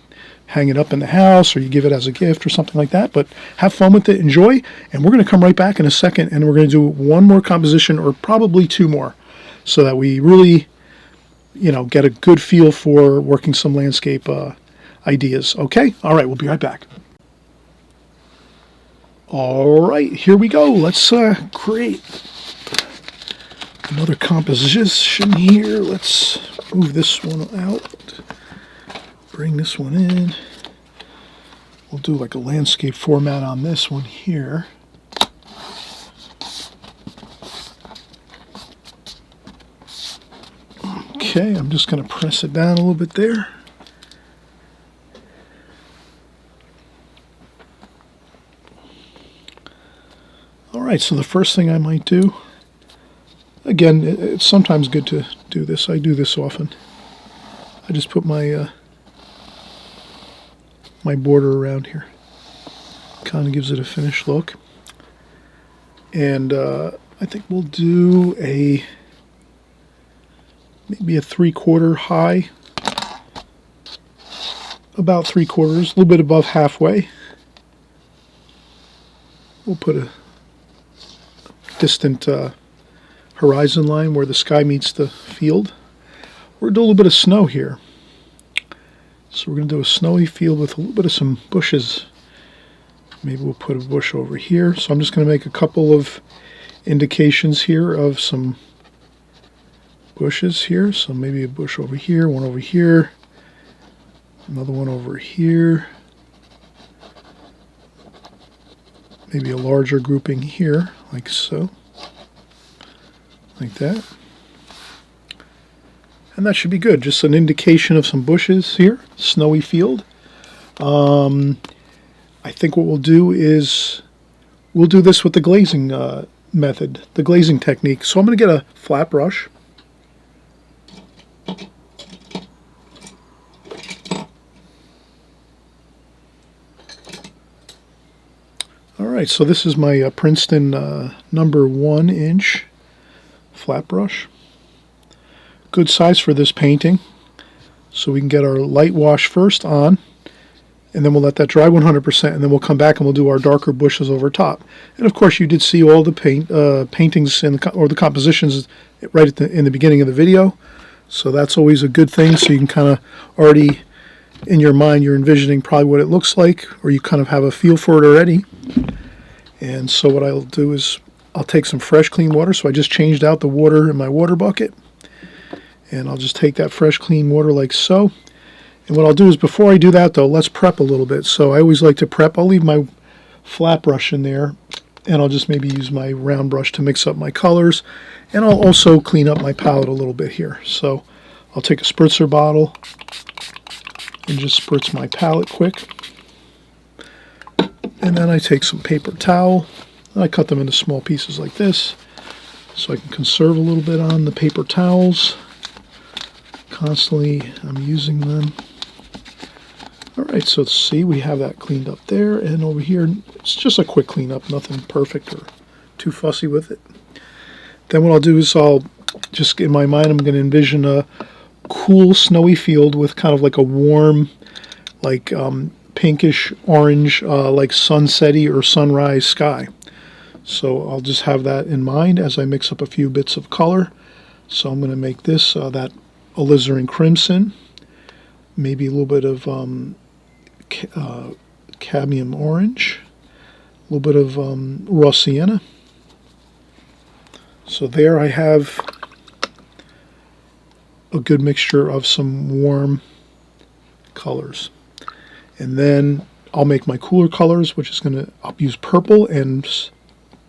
hang it up in the house, or you give it as a gift or something like that. But have fun with it, enjoy, and we're going to come right back in a second, and we're going to do one more composition, or probably two more, so that we really get a good feel for working some landscape ideas. Okay, all right, we'll be right back. All right, here we go. Let's create another composition here. Let's move this one out. Bring this one in. We'll do like a landscape format on this one here. Okay, I'm just going to press it down a little bit there. All right, so the first thing I might do, again, it's sometimes good to do this. I do this often. I just put my my border around here. Kind of gives it a finished look. And I think we'll do maybe a 3/4 high, about 3/4, a little bit above halfway. We'll put a distant horizon line where the sky meets the field. We're going to do a little bit of snow here. So we're going to do a snowy field with a little bit of some bushes. Maybe we'll put a bush over here. So I'm just going to make a couple of indications here of some bushes here. So maybe a bush over here, one over here, another one over here, maybe a larger grouping here, like so, like that. And that should be good. Just an indication of some bushes here, snowy field. I think what we'll do is we'll do this with the glazing method, the glazing technique. So I'm going to get a flat brush. Alright, so this is my Princeton number 1 inch flat brush. Good size for this painting. So we can get our light wash first on, and then we'll let that dry 100%, and then we'll come back and we'll do our darker bushes over top. And of course you did see all the paintings or the compositions right in the beginning of the video. So that's always a good thing, so you can kind of already, in your mind, you're envisioning probably what it looks like, or you kind of have a feel for it already. And so what I'll do is I'll take some fresh clean water. So I just changed out the water in my water bucket, and I'll just take that fresh clean water like so. And what I'll do is, before I do that though, let's prep a little bit. So I always like to prep. I'll leave my flat brush in there, and I'll just maybe use my round brush to mix up my colors. And I'll also clean up my palette a little bit here. So I'll take a spritzer bottle and just spritz my palette quick. And then I take some paper towel, and I cut them into small pieces like this, so I can conserve a little bit on the paper towels. Constantly I'm using them. Alright, so see, we have that cleaned up there, and over here it's just a quick cleanup, nothing perfect or too fussy with it. Then what I'll do is I'll just, in my mind, I'm going to envision a cool snowy field with kind of like a warm, like pinkish orange, like sunsetty or sunrise sky. So I'll just have that in mind as I mix up a few bits of color. So I'm going to make this that alizarin crimson, maybe a little bit of cadmium orange, a little bit of raw sienna. So there I have a good mixture of some warm colors. And then I'll make my cooler colors, which is I'll use purple and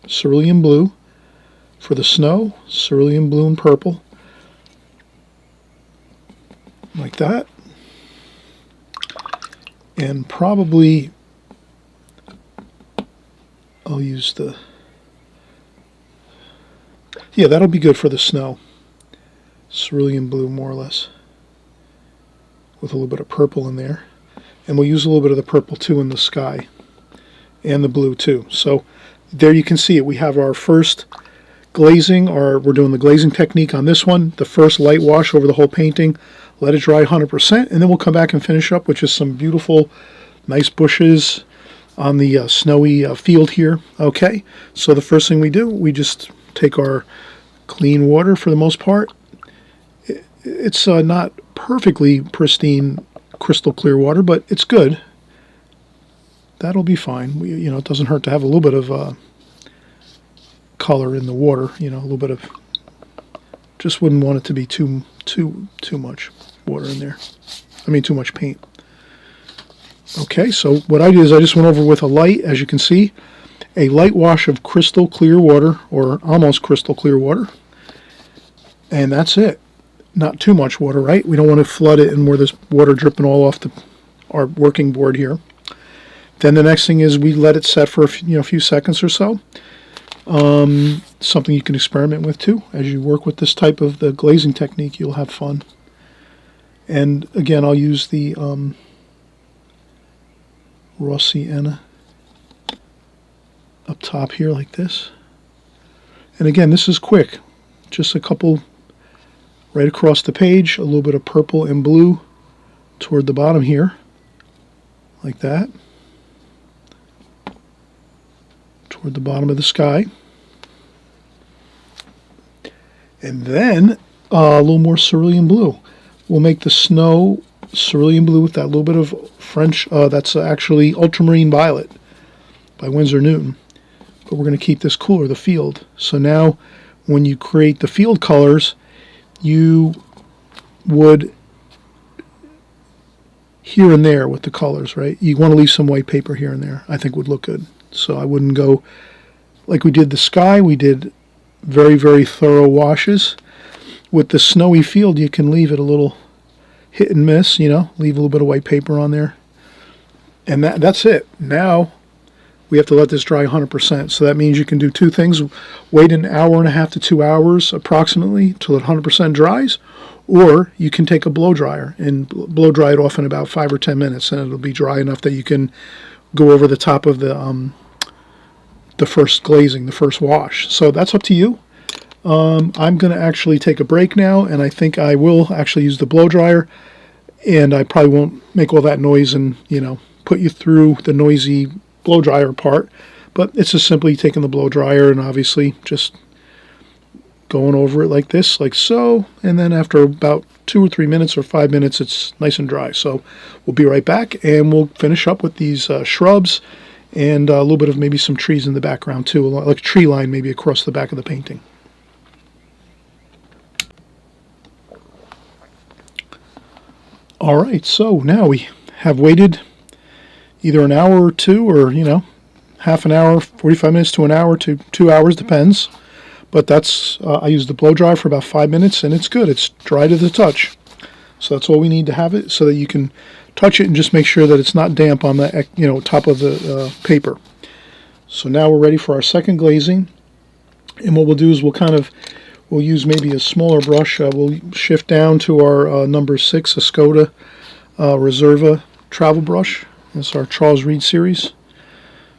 cerulean blue for the snow, cerulean blue and purple, like that. And probably I'll use that'll be good for the snow. Cerulean blue, more or less, with a little bit of purple in there. And we'll use a little bit of the purple too in the sky, and the blue too. So there you can see it. We have our first glazing, or we're doing the glazing technique on this one. The first light wash over the whole painting. Let it dry 100%, and then we'll come back and finish up with just some beautiful, nice bushes on the snowy field here. Okay, so the first thing we do, we just take our clean water for the most part. It's not perfectly pristine, crystal clear water, but it's good. That'll be fine. It doesn't hurt to have a little bit of color in the water. A little bit of. Just wouldn't want it to be too much water in there. I mean, too much paint. Okay, so what I did is I just went over with a light, as you can see, a light wash of crystal clear water, or almost crystal clear water, and that's it. Not too much water, right? We don't want to flood it and where there's water dripping all off our working board here. Then the next thing is we let it set for a few seconds or so. Something you can experiment with too. As you work with this type of the glazing technique, you'll have fun. And again, I'll use the raw sienna up top here like this. And again, this is quick. Just a couple right across the page, a little bit of purple and blue toward the bottom here, like that, toward the bottom of the sky. And then a little more cerulean blue. We'll make the snow cerulean blue with that little bit of French, that's actually ultramarine violet by Winsor Newton. but we're going to keep this cooler, the field. So now when you create the field colors, you would here and there with the colors, right? You want to leave some white paper here and there. I think would look good. So I wouldn't go like we did the sky. We did very, very thorough washes. With the snowy field, you can leave it a little hit and miss, you know, leave a little bit of white paper on there. And that's it. Now we have to let this dry 100%. So that means you can do two things. Wait an hour and a half to 2 hours approximately till it 100% dries. Or you can take a blow dryer and blow dry it off in about 5 or 10 minutes, and it'll be dry enough that you can go over the top of the first glazing, the first wash. So that's up to you. I'm going to actually take a break now, and I think I will actually use the blow dryer, and I probably won't make all that noise and, you know, put you through the noisy blow dryer part, but it's just simply taking the blow dryer and obviously just going over it like this, like so, and then after about 2 or 3 minutes or 5 minutes, it's nice and dry. So we'll be right back, and we'll finish up with these shrubs and a little bit of maybe some trees in the background too, like a tree line maybe across the back of the painting. All right, so now we have waited either an hour or two, or, you know, half an hour, 45 minutes to an hour to 2 hours, depends. But that's, I used the blow dryer for about 5 minutes, and it's good. It's dry to the touch. So that's all we need to have it, so that you can touch it and just make sure that it's not damp on the, you know, top of the paper. So now we're ready for our second glazing. And what we'll do is we'll use maybe a smaller brush. We'll shift down to our number 6, a Skoda Reserva travel brush. It's our Charles Reed series.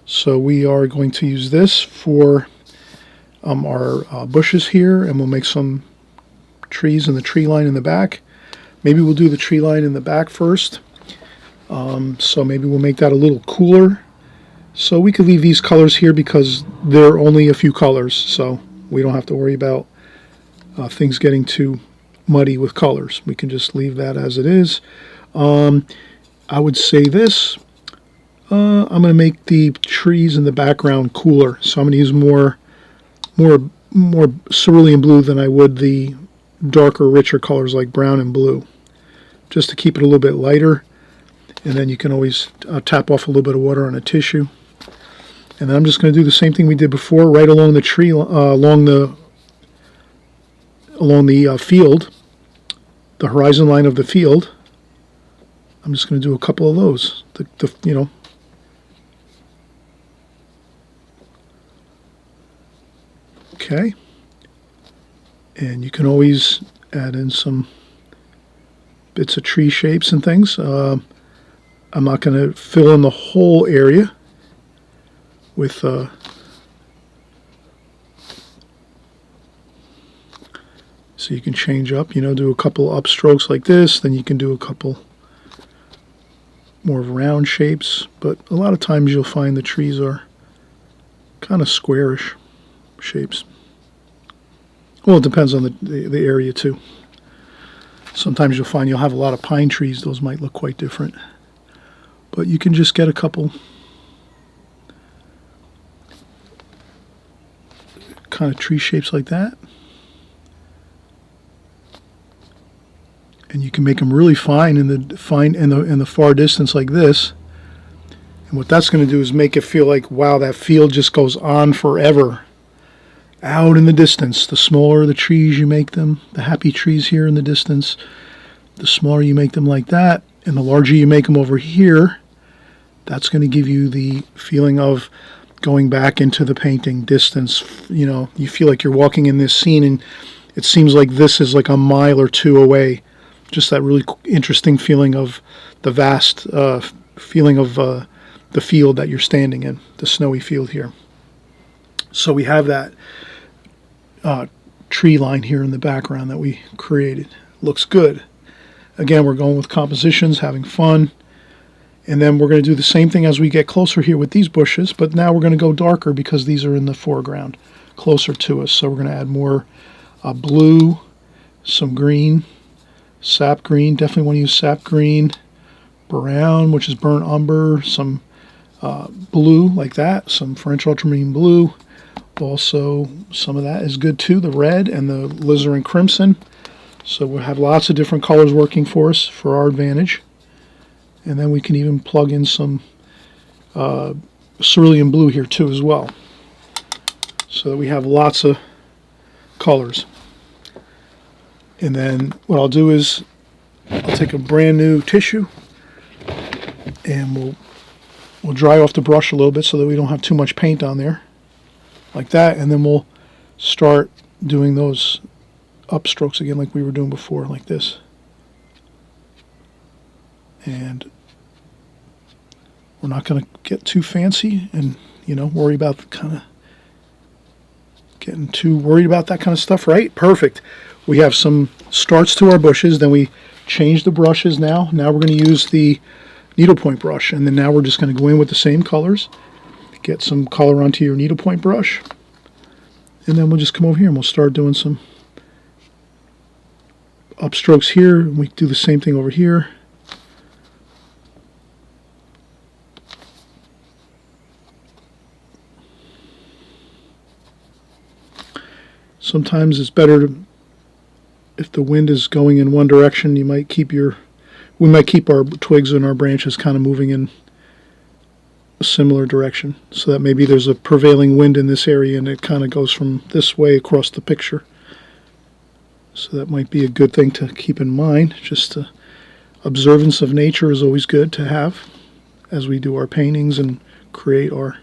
So we are going to use this for our bushes here, and we'll make some trees in the tree line in the back. Maybe we'll do the tree line in the back first. So maybe we'll make that a little cooler. So we could leave these colors here because they're only a few colors, so we don't have to worry about things getting too muddy with colors. We can just leave that as it is. I would say this. I'm going to make the trees in the background cooler, so I'm going to use more cerulean blue than I would the darker, richer colors like brown and blue, just to keep it a little bit lighter. And then you can always tap off a little bit of water on a tissue. And then I'm just going to do the same thing we did before, right along the tree, along the field, the horizon line of the field. I'm just going to do a couple of those. You know. Okay. And you can always add in some bits of tree shapes and things. I'm not going to fill in the whole area with so you can change up, you know, do a couple upstrokes like this, then you can do a couple more round shapes, but a lot of times you'll find the trees are kind of squarish shapes. Well, it depends on the area too. Sometimes you'll find you'll have a lot of pine trees. Those might look quite different. But you can just get a couple kind of tree shapes like that. And you can make them really fine in the far distance like this. And what that's going to do is make it feel like, wow, that field just goes on forever. Out in the distance, the smaller the trees you make them, the happy trees here in the distance, the smaller you make them like that, and the larger you make them over here, that's going to give you the feeling of going back into the painting distance. You know, you feel like you're walking in this scene, and it seems like this is like a mile or two away. Just that really interesting feeling of the vast feeling of the field that you're standing in, the snowy field here. So we have that tree line here in the background that we created. Looks good. Again, we're going with compositions, having fun. And then we're going to do the same thing as we get closer here with these bushes, but now we're going to go darker because these are in the foreground, closer to us. So we're going to add more blue, some green, sap green. Definitely want to use sap green, brown, which is burnt umber, some blue like that, some French ultramarine blue. Also, some of that is good too, the red and the alizarin crimson. So we'll have lots of different colors working for us for our advantage. And then we can even plug in some cerulean blue here too as well, so that we have lots of colors. And then what I'll do is I'll take a brand new tissue and we'll dry off the brush a little bit so that we don't have too much paint on there, like that, and then we'll start doing those upstrokes again like we were doing before, like this. And we're not going to get too fancy and, you know, worry about getting too worried about that kind of stuff, right? Perfect. We have some starts to our bushes, then we change the brushes now. Now we're going to use the needlepoint brush, and then now we're just going to go in with the same colors, get some color onto your needlepoint brush, and then we'll just come over here and we'll start doing some upstrokes here. We do the same thing over here. Sometimes it's better to, if the wind is going in one direction, we might keep our twigs and our branches kind of moving in a similar direction, so that maybe there's a prevailing wind in this area and it kind of goes from this way across the picture. So that might be a good thing to keep in mind. Just observance of nature is always good to have as we do our paintings and create our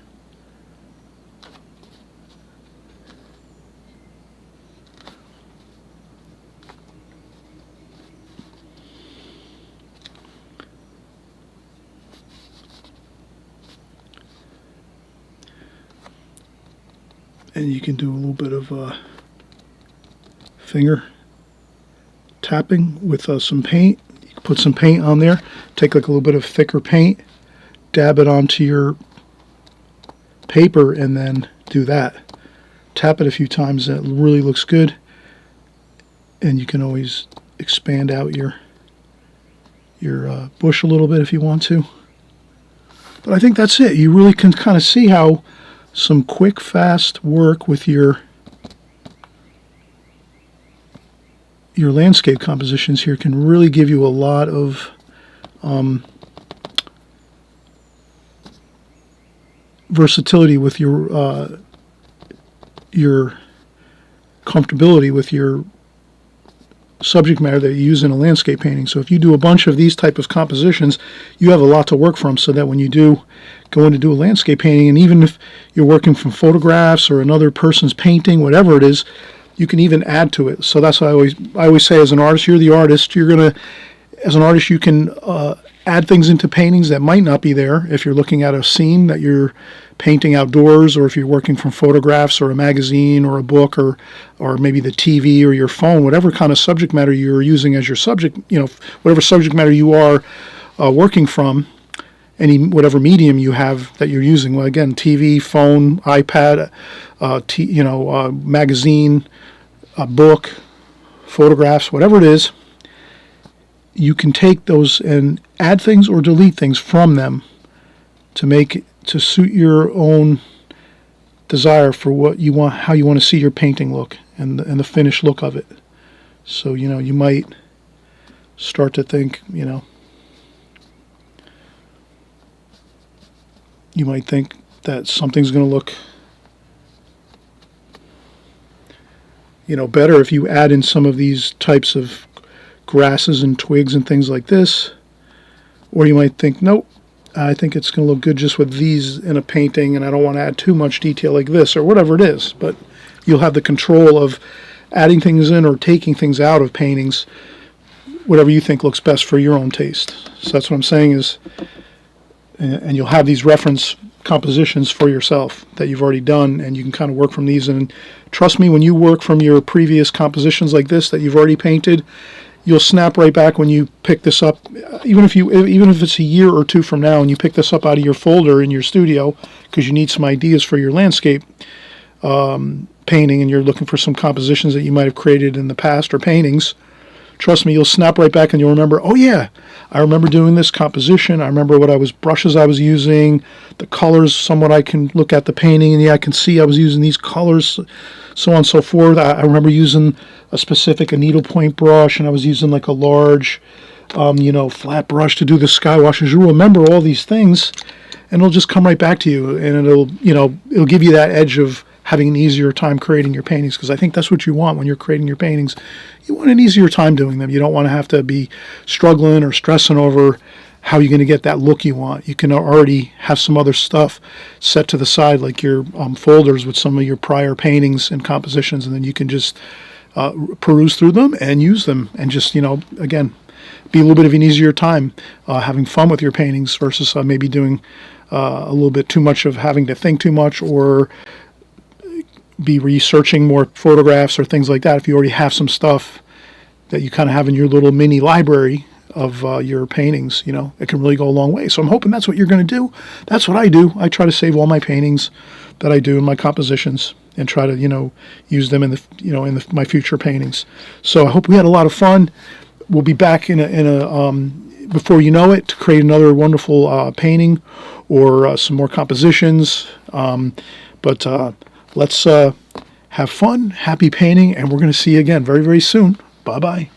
and you can do a little bit of finger tapping with some paint. You can put some paint on there, take like a little bit of thicker paint, dab it onto your paper, and then do that. Tap it a few times and it really looks good. And you can always expand out your bush a little bit if you want to. But I think that's it. You really can kind of see how some quick, fast work with your landscape compositions here can really give you a lot of versatility with your comfortability with your subject matter that you use in a landscape painting. So if you do a bunch of these type of compositions, you have a lot to work from, so that when you do go in to do a landscape painting, and even if you're working from photographs or another person's painting, whatever it is, you can even add to it. So that's why I always say, as an artist, you're the artist. As an artist, you can add things into paintings that might not be there if you're looking at a scene that you're painting outdoors, or if you're working from photographs or a magazine or a book or maybe the TV or your phone, whatever kind of subject matter you're using as your subject, whatever subject matter you are working from, whatever medium you have that you're using. Well, again, TV, phone, iPad, magazine, a book, photographs, whatever it is, you can take those and add things or delete things from them to suit your own desire for what you want, how you want to see your painting look, and the finished look of it. So, you might start to think, you might think that something's going to look, better if you add in some of these types of grasses and twigs and things like this. Or you might think, nope, I think it's going to look good just with these in a painting, and I don't want to add too much detail like this, or whatever it is. But you'll have the control of adding things in or taking things out of paintings, whatever you think looks best for your own taste. So that's what I'm saying is, and you'll have these reference compositions for yourself that you've already done, and you can kind of work from these. And trust me, when you work from your previous compositions like this that you've already painted, you'll snap right back when you pick this up, even if it's a year or two from now and you pick this up out of your folder in your studio because you need some ideas for your landscape painting, and you're looking for some compositions that you might have created in the past or paintings. trust me, you'll snap right back and you'll remember, oh yeah, I remember doing this composition. I remember brushes I was using, the colors, somewhat I can look at the painting and yeah, I can see I was using these colors, so on and so forth. I remember using a needlepoint brush, and I was using like a large, flat brush to do the sky washes. You'll remember all these things, and it'll just come right back to you, and it'll give you that edge of having an easier time creating your paintings, because I think that's what you want when you're creating your paintings. You want an easier time doing them. You don't want to have to be struggling or stressing over how you're going to get that look you want. You can already have some other stuff set to the side, like your folders with some of your prior paintings and compositions, and then you can just peruse through them and use them, and just, again, be a little bit of an easier time having fun with your paintings versus maybe doing a little bit too much of having to think too much, or be researching more photographs or things like that. If you already have some stuff that you kind of have in your little mini library of your paintings, it can really go a long way. So I'm hoping that's what you're going to do. That's what I do. I try to save all my paintings that I do in my compositions and try to, use them in my future paintings. So I hope we had a lot of fun. We'll be back in a before you know it, to create another wonderful painting or some more compositions. But let's have fun, happy painting, and we're going to see you again very, very soon. Bye-bye.